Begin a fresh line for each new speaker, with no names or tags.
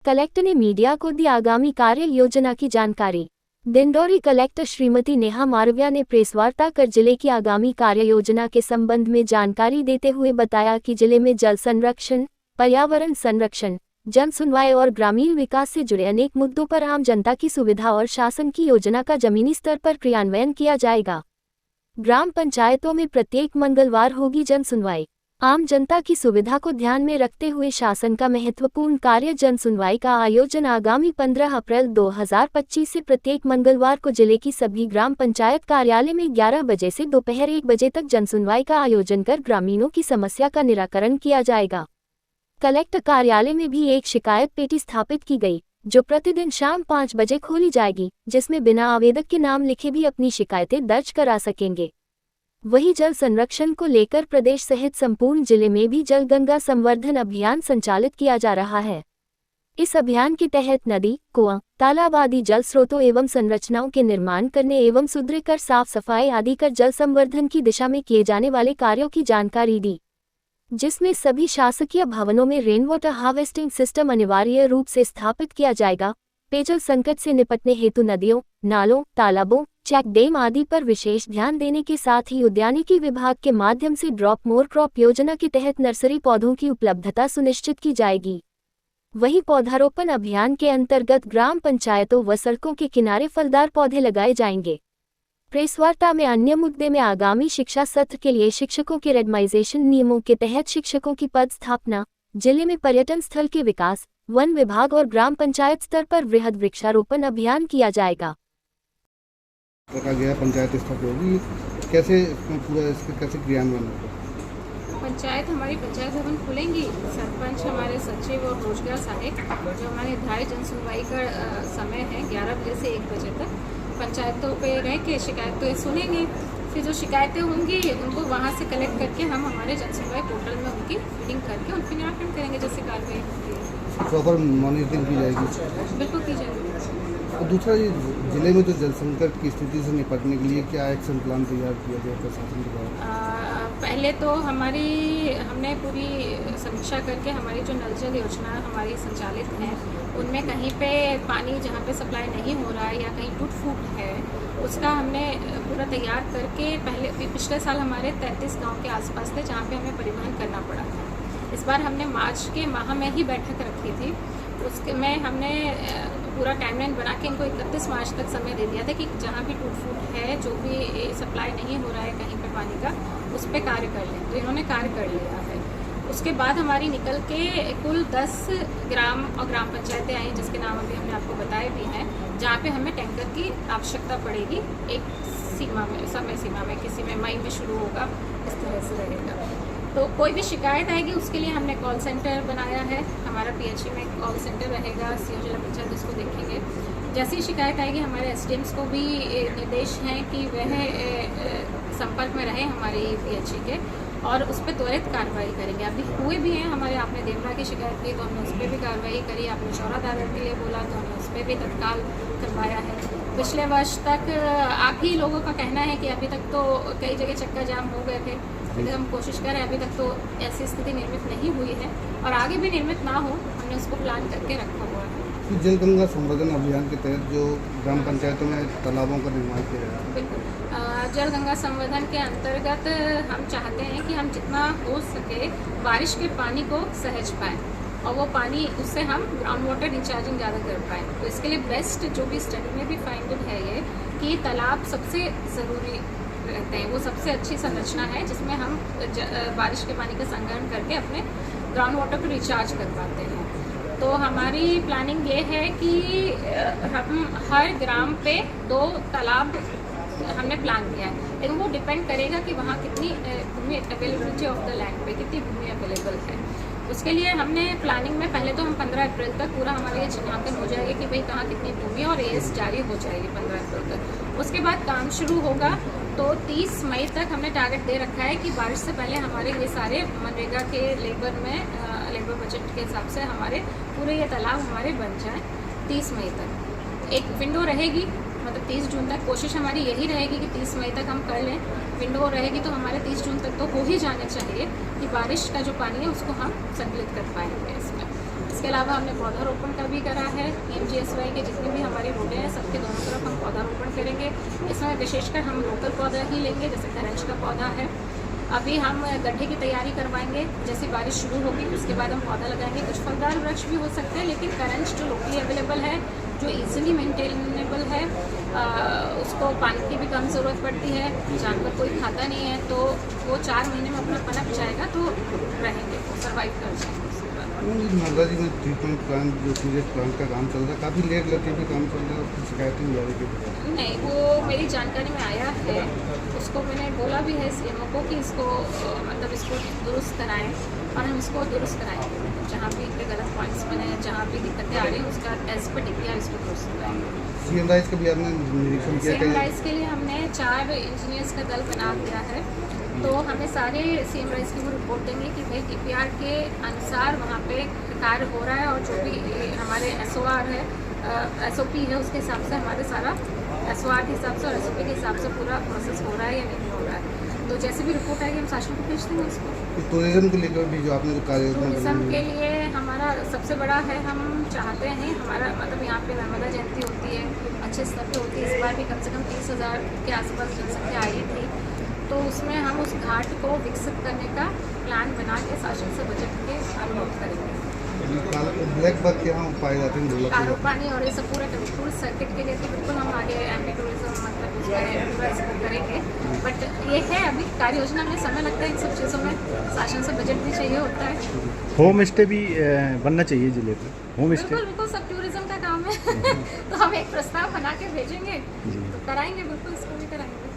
Collector ने media को दी आगामी कार्य योजना की जानकारी। डिंडौरी कलेक्टर श्रीमती नेहा मारविया ने प्रेसवार्ता कर जिले की आगामी कार्य योजना के संबंध में जानकारी देते हुए बताया कि जिले में जल संरक्षण, पर्यावरण संरक्षण, जन सुनवाई और ग्रामीण विकास से जुड़े अनेक मुद्दों पर आम जनता की सुविधा और शासन की योजना का जमीनी स्तर पर क्रियान्वयन किया जाएगा। ग्राम पंचायतों में प्रत्येक मंगलवार होगी जन सुनवाई। आम जनता की सुविधा को ध्यान में रखते हुए शासन का महत्वपूर्ण कार्य जन सुनवाई का आयोजन आगामी 15 अप्रैल 2025 से प्रत्येक मंगलवार को जिले की सभी ग्राम पंचायत कार्यालय में 11 बजे से दोपहर 1 बजे तक जन सुनवाई का आयोजन कर ग्रामीणों की समस्या का निराकरण किया जाएगा। कलेक्टर कार्यालय में भी एक शिकायत पेटी स्थापित की गई, जो प्रतिदिन शाम 5 बजे खोली जाएगी, जिसमें बिना आवेदक के नाम लिखे भी अपनी शिकायतें दर्ज करा सकेंगे। वहीं जल संरक्षण को लेकर प्रदेश सहित संपूर्ण जिले में भी जल गंगा संवर्धन अभियान संचालित किया जा रहा है। इस अभियान के तहत नदी, कुआं, तालाब आदि जल स्रोतों एवं संरचनाओं के निर्माण करने एवं सुदृढ़ कर साफ सफाई आदि कर जल संवर्धन की दिशा में किए जाने वाले कार्यों की जानकारी दी, जिसमें सभी शासकीय भवनों में रेन वाटर हार्वेस्टिंग सिस्टम अनिवार्य रूप से स्थापित किया जाएगा। पेयजल संकट से निपटने हेतु नदियों, नालों, तालाबों, चेक डैम आदि पर विशेष ध्यान देने के साथ ही उद्यानिकी विभाग के माध्यम से ड्रॉप मोर क्रॉप योजना के तहत नर्सरी पौधों की उपलब्धता सुनिश्चित की जाएगी। वहीं पौधारोपण अभियान के अंतर्गत ग्राम पंचायतों व सड़कों के किनारे फलदार पौधे लगाए जाएंगे। प्रेसवार्ता में अन्य मुद्दे में आगामी शिक्षा सत्र के लिए शिक्षकों के रेडमाइजेशन नियमों के तहत शिक्षकों की पद स्थापना, जिले में पर्यटन स्थल के विकास, वन विभाग और ग्राम पंचायत स्तर पर वृहद वृक्षारोपण अभियान किया जाएगा।
गया पंचायत स्थापित होगी, कैसे पूरा इसका कैसे क्रियान्वयन होगा?
पंचायत हमारी पंचायत भवन खुलेंगी, सरपंच हमारे सचिव और रोजगार सहायक जो हमारे निर्धारित जन सुनवाई का समय है 11 बजे से 1 बजे तक पंचायतों पे रह के शिकायतें सुनेंगे। फिर जो शिकायतें होंगी उनको वहाँ से कलेक्ट करके हम हमारे जन सुनवाई पोर्टल में उनकी फीडिंग करके उनकी निराकरण करेंगे जैसे कार्रवाई होती है।
प्रॉपर मॉनिटरिंग की जाएगी?
बिल्कुल की जाएगी।
और दूसरा, ये जिले में जो जल संकट की स्थिति से निपटने के लिए क्या एक्शन प्लान तैयार किया गया प्रशासन के द्वारा?
पहले तो हमने पूरी समीक्षा करके हमारी जो नल जल योजना हमारी संचालित है उनमें कहीं पे पानी जहाँ पे सप्लाई नहीं हो रहा है या कहीं टूट फूट है उसका हमने पूरा तैयार करके पिछले साल हमारे 33 गांव के आसपास थे जहाँ पे हमें परिवहन करना पड़ा था। इस बार हमने मार्च के माह में ही बैठक रखी थी, उसके में हमने पूरा टाइमलाइन बना के इनको 31 मार्च तक समय दे दिया था कि जहाँ भी टूट फूट है, जो भी सप्लाई नहीं हो रहा है कहीं पे पानी का, उस पर कार्य कर लें। तो इन्होंने कार्य कर लिया है। उसके बाद हमारी निकल के कुल 10 ग्राम और ग्राम पंचायतें आई जिसके नाम अभी हमने आपको बताए भी हैं, जहाँ पे हमें टैंकर की आवश्यकता पड़ेगी एक सीमा में, समय सीमा में, किसी में मई में शुरू होगा, इस तरह से रहेगा। तो कोई भी शिकायत आएगी उसके लिए हमने कॉल सेंटर बनाया है, हमारा पीएचई में कॉल सेंटर रहेगा, सीओ जिला पंचायत उसको देखेंगे। जैसी शिकायत आएगी हमारे एसडीएम्स को भी निर्देश हैं कि वह संपर्क में रहे हमारे पीएचई के और उस पर त्वरित कार्रवाई करेंगे। अभी हुए भी हैं हमारे, आपने देवरा की शिकायत की तो हमने उस पर भी कार्रवाई करी, आपने चौरा दादर के लिए बोला तो हमने उस पर भी तत्काल करवाया है। पिछले वर्ष तक आप ही लोगों का कहना है कि अभी तक तो कई जगह चक्का जाम हो गए थे, लेकिन हम कोशिश करें, अभी तक तो ऐसी स्थिति निर्मित नहीं हुई है और आगे भी निर्मित ना हो, हमने उसको प्लान करके रखा हुआ है।
जल गंगा संवर्धन अभियान के तहत जो ग्राम पंचायतों में तालाबों का निर्माण किया जा रहा है,
बिल्कुल जल गंगा संवर्धन के अंतर्गत हम चाहते हैं कि हम जितना हो सके बारिश के पानी को सहज पाएँ और वो पानी उससे हम ग्राउंड वाटर रिचार्जिंग ज़्यादा कर पाएँ। तो इसके लिए बेस्ट जो भी स्टडी में भी फाइंडेड है ये कि तालाब सबसे ज़रूरी रहते हैं, वो सबसे अच्छी संरचना है जिसमें हम बारिश के पानी का संग्रहण करके अपने ग्राउंड वाटर को रिचार्ज कर पाते हैं। तो हमारी प्लानिंग ये है कि हम हर ग्राम पे 2 तालाब हमने प्लान किया है, लेकिन वो डिपेंड करेगा कि वहाँ कितनी भूमि अवेलेबिलिटी ऑफ द लैंड पे कितनी भूमि अवेलेबल है। उसके लिए हमने प्लानिंग में पहले तो हम 15 अप्रैल तक पूरा हमारे ये चिन्हांकन हो जाएगा कि भाई कहाँ कितनी भूमि और एएस जारी हो जाएगी 15 अप्रैल तक। उसके बाद काम शुरू होगा तो 30 मई तक हमने टारगेट दे रखा है कि बारिश से पहले हमारे ये सारे मनरेगा के लेबर बजट के हिसाब से हमारे पूरे ये तालाब हमारे बन जाएँ 30 मई तक। एक विंडो रहेगी, मतलब 30 जून तक कोशिश हमारी यही रहेगी कि 30 मई तक हम कर लें। विंडो रहेगी तो हमारे 30 जून तक तो हो ही जाने चाहिए कि बारिश का जो पानी है उसको हम संकलित कर पाएंगे इसमें। इसके अलावा हमने पौधारोपण का भी करा है। PMGSY के जितने भी हमारी रोडें हैं सबके दोनों तरफ हम पौधारोपण करेंगे। इसमें विशेषकर हम लोकल पौधा ही लेंगे, जैसे करंज का पौधा है। अभी हम गड्ढे की तैयारी करवाएंगे, जैसे बारिश शुरू होगी उसके बाद हम पौधा लगाएंगे। कुछ फलदार वृक्ष भी हो सकते हैं, लेकिन करंज जो लोकली अवेलेबल है, जो इजीली मेंटेनेबल है, उसको पानी की भी कम ज़रूरत पड़ती है, जानवर कोई खाता नहीं है, तो वो 4 महीने में अपना पनप जाएगा, तो रहेंगे, वो सर्वाइव कर जाएंगे।
नर्मदा जी में ट्रीटमेंट प्लांट जो सीरियस प्लांट का काम चल रहा है, काफ़ी लेट लगे भी काम चल रहा है, उसकी शिकायतें नहीं आ रही थी।
नहीं, वो मेरी जानकारी में आया है, उसको मैंने बोला भी है CMO को कि इसको मतलब इसको दुरुस्त कराएं, और हम इसको दुरुस्त कराएंगे। जहाँ भी इनके गलत पॉइंट्स बने, जहाँ भी दिक्कतें आ रही हैं, उसका एज पर टिकिया इसको दुरुस्त कराएंगे।
CM राइस का भी आपने निरीक्षण किया?
CM राइस के लिए हमने 4 इंजीनियर्स का दल बना दिया है, तो हमें सारे CM राइस की वो रिपोर्ट देंगे कि भाई DPR के अनुसार वहाँ पे कार्य हो रहा है, और जो भी हमारे SOR है, SOP है, उसके हिसाब से हमारे सारा SOR के हिसाब से और SOP के हिसाब से पूरा प्रोसेस हो रहा है या नहीं हो रहा है। तो जैसे भी रिपोर्ट आएगी हम शासन को भेज देंगे उसको।
टूरिज्म को लेकर भी जो आपने जो कार्य
टूरिज्म के लिए हमारा सबसे बड़ा है, हम चाहते हैं हमारा मतलब यहाँ पे नर्मदा जयंती होती है, अच्छे स्तर पे होती है। इस बार भी कम से कम 30,000 के आसपास जनसंख्या आई थी, तो उसमें हम उस घाट को विकसित करने का प्लान बना के शासन से बजट के अनुरोध करेंगे।
ब्लैक बग के यहाँ पाए जाते हैं
कारो पानी और ये सब पूरा टूरिस्ट सर्किट के लिए तो बिल्कुल हम आगे एंटी टूरिज्म मतलब उसमें पूरा इसको करेंगे। बट ये है अभी कार्य योजना में समय लगता है इन सब चीज़ों में, शासन से बजट भी चाहिए होता है।
होम स्टे भी बनना चाहिए जिले पे, होम स्टे
बिल्कुल बिल्कुल सब टूरिज्म का काम है तो हम एक प्रस्ताव बना के भेजेंगे, तो कराएंगे, बिल्कुल इसको भी कराएंगे।